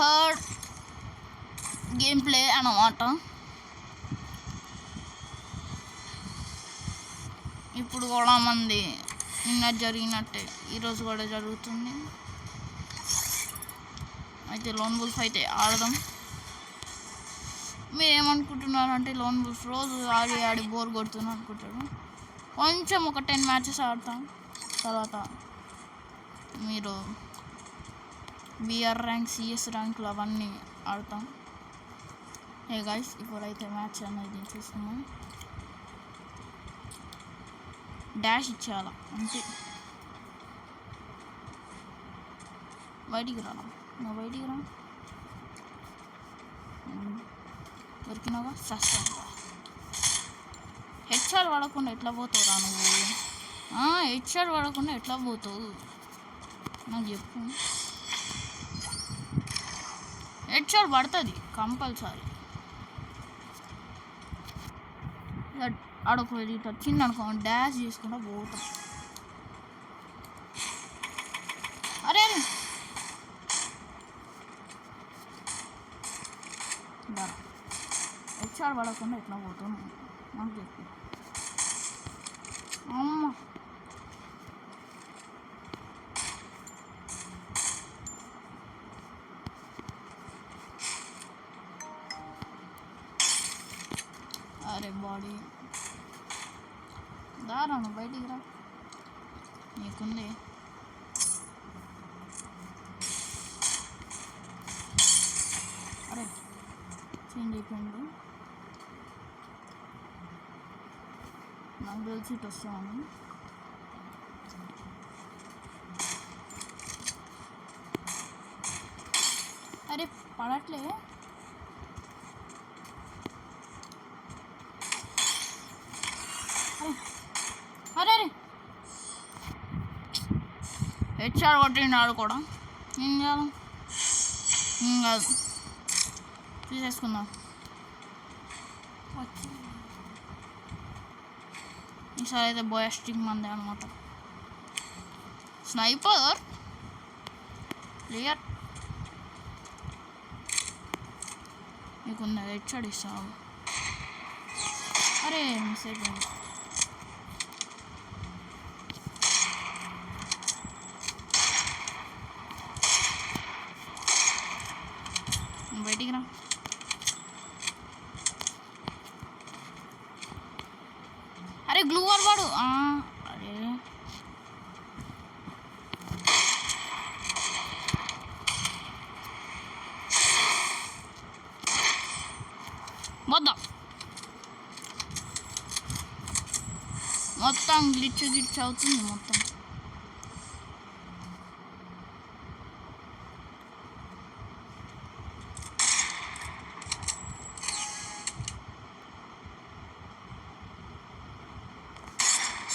Third game play అన్నమాట. ఇప్పుడు కూడా మంది నిన్న జరిగినట్టే ఈరోజు కూడా జరుగుతుంది. అయితే లోన్ వుల్ఫ్ అయితే ఆడదాం. మీరు ఏమనుకుంటున్నారంటే లోన్ వుల్ఫ్ రోజు ఆడి ఆడి బోర్ కొడుతుంది అనుకుంటాడు. కొంచెం ఒక 10 మ్యాచెస్ ఆడతాం, తర్వాత మీరు బిఆర్ ర్యాంక్, సిఎస్ ర్యాంకులు అవన్నీ ఆడతాం. హే గైస్, ఇప్పుడైతే మ్యాచ్ అనేది చూసుకున్నాం. డాష్ ఇచ్చేయాల అంతే. బయటికి రానా, నువ్వు బయటికి రా. దొరికినావా? సస్తా. హెడ్ షాట్ పడకుండా ఎట్లా పోతావు రా నువ్వు? హెడ్ షాట్ పడకుండా ఎట్లా పోతావు నాకు చెప్పు. హెడ్ షాట్ పడుతుంది కంపల్సరీ. ఆడొక ఇట్లా వచ్చింది అనుకో, డాష్ చేసుకుంటా పోతాం. అరే హెడ్ షాట్ పడకుండా ఎట్లా పోతావు నాకు చెప్పు. అమ్మ అరే బాడీ దారాను బయటికి రా, నీకుంది. అరే చేంజ్ అయిపోయింది. నాకు తెలిసి ఇటు వస్తాను. అరే పడట్లే. అరే అరే హెడ్ షాట్ కొట్టిండు ఆడు కూడా. ఏం కాదు, ఏం కాదు, తీసేసుకుందాం. ఈసారి అయితే బోయాస్టిక్ మంది అనమాట. స్నైపర్ ప్లేయర్ నీకున్న హెడ్ షాట్ ఇస్తావు. అరే మిస్ అయిపోయింది. బయటికి రా. అరే గ్లూ వాల్ వాడు. అరే మొత్తం గ్లిచ్ అవుతుంది మొత్తం.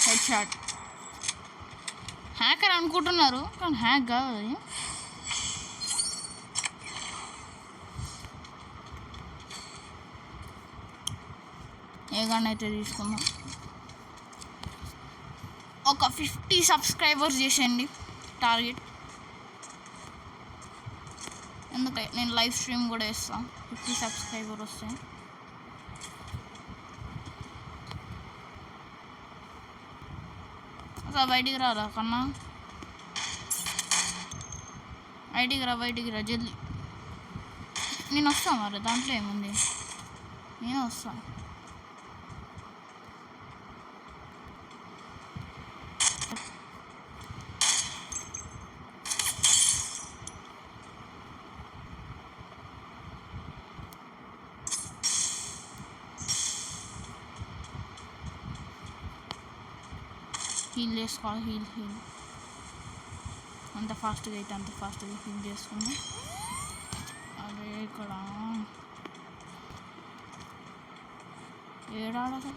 Head shot. హ్యాకర్ అనుకుంటున్నారు కానీ హ్యాక్ కాదు అది. ఏ గన్ అయితే తీసుకుందాం. ఒక 50 సబ్స్క్రైబర్స్ చేసేయండి టార్గెట్. ఎందుకంటే నేను లైవ్ స్ట్రీమ్ కూడా వేస్తాను 50 సబ్స్క్రైబర్ వస్తే. అసలు బయటికి రారా కన్నా, బయటికి రా జల్దీ. నేను వస్తాను మరి, దాంట్లో ఏముంది, నేను వస్తాను. హీల్ చేసుకోవాలి, హీల్ అంత ఫాస్ట్గా అయితే అంత ఫాస్ట్గా హీల్ చేసుకుని. అదే ఇక్కడ ఏడాడదు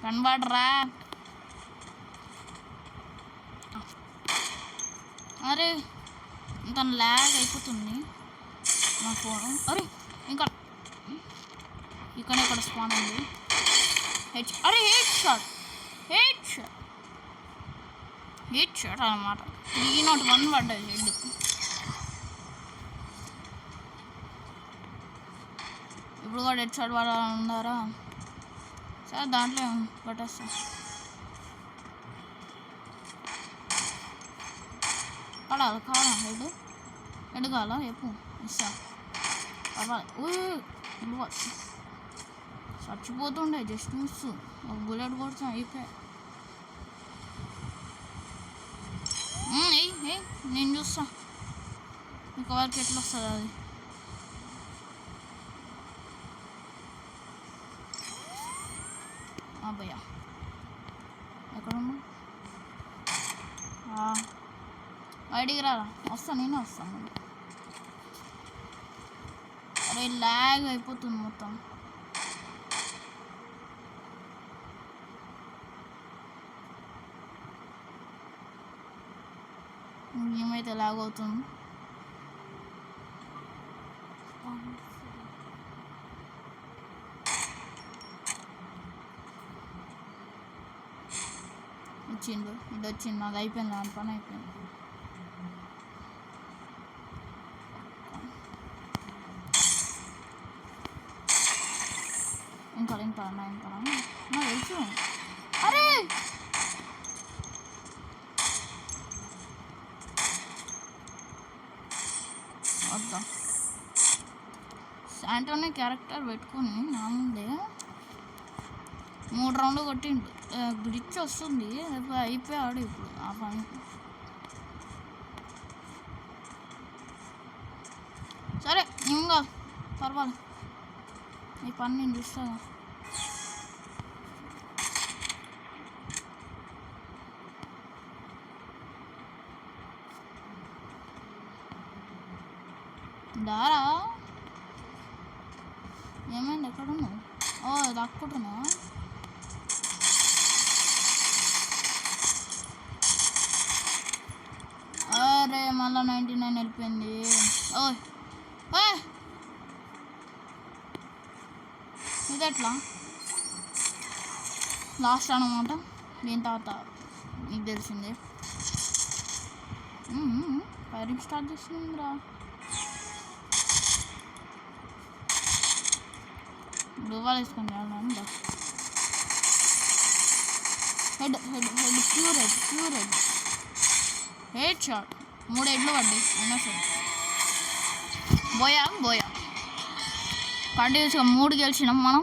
కనబడరా. అరే ఇంత ల్యాగ్ అయిపోతుంది నా ఫోన్. అరే ఇంకా ఇక్కడ స్పాన్ ఉంది. అరే హెడ్ షాట్ అన్నమాట. 301 పడ్డది హెడ్. ఇప్పుడు కూడా హెడ్ షాట్ పడాలని ఉన్నారా? సరే దాంట్లో కొట్టేస్తా. కావాలా హెడ్ కావాలా ఎప్పు ఇస్తా. చచ్చిపోతుండే జస్ట్ మిస్. ఒక బుల్లెట్ కొడుతున్నా అయిపోయా. నేను చూస్తా ఇంకా వరకు ఎట్లా వస్తుంది అది. భయ్యా ఎక్కడున్నా? బయటికి రారా, వస్తా నేనే వస్తాను. అరే ల్యాగ్ అయిపోతుంది మొత్తం. ఏమైతే ల్యాగ్ అవుతుంది. వచ్చిండు ఇది వచ్చింది, అది అయిపోయింది, దాని పని అయిపోయింది. ఇంకా నాకు తెలుసు. అరే వద్దా శాంటోనే క్యారెక్టర్ పెట్టుకొని నా ముందే 3 రౌండ్లు కొట్టిండు. గ్లిచ్ వస్తుంది, అయిపోయాడు ఇప్పుడు ఆ పని. సరే ఇంకా పర్వాలేదు, ఈ పని నేను చూస్తాను. దారా ఏమైంది, ఎక్కడున్నావు? దక్కుంటున్నావా? అరే మళ్ళీ 99 వెళ్ళిపోయింది. ఇది ఎట్లా లాస్ట్ అనమాట. దీని తర్వాత నీకు తెలిసిందే ఫైరింగ్ స్టార్ట్ చేసిందిరా. గ్లోవాల్ వేసుకొని వెళ్ళాను. Head pure head shot. 3 హెడ్లు పడ్డాయి అయినా సరే. బోయా కంటిన్యూస్గా 3 గెలిచినాం మనం.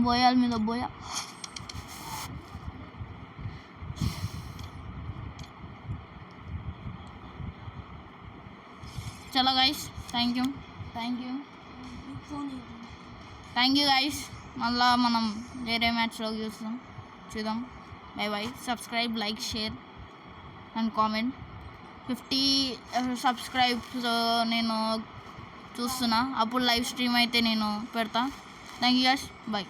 బోయాల మీద బోయా. చలో గైస్, థ్యాంక్ యూ గైస్. మళ్ళా మనం వేరే మ్యాచ్లో చూద్దాం. By. Subscribe, like, share and comment. 50 subscribes నేను చూస్తున్నా, అప్పుడు లైవ్ స్ట్రీమ్ అయితే నేను పెడతా. Thank you guys, by.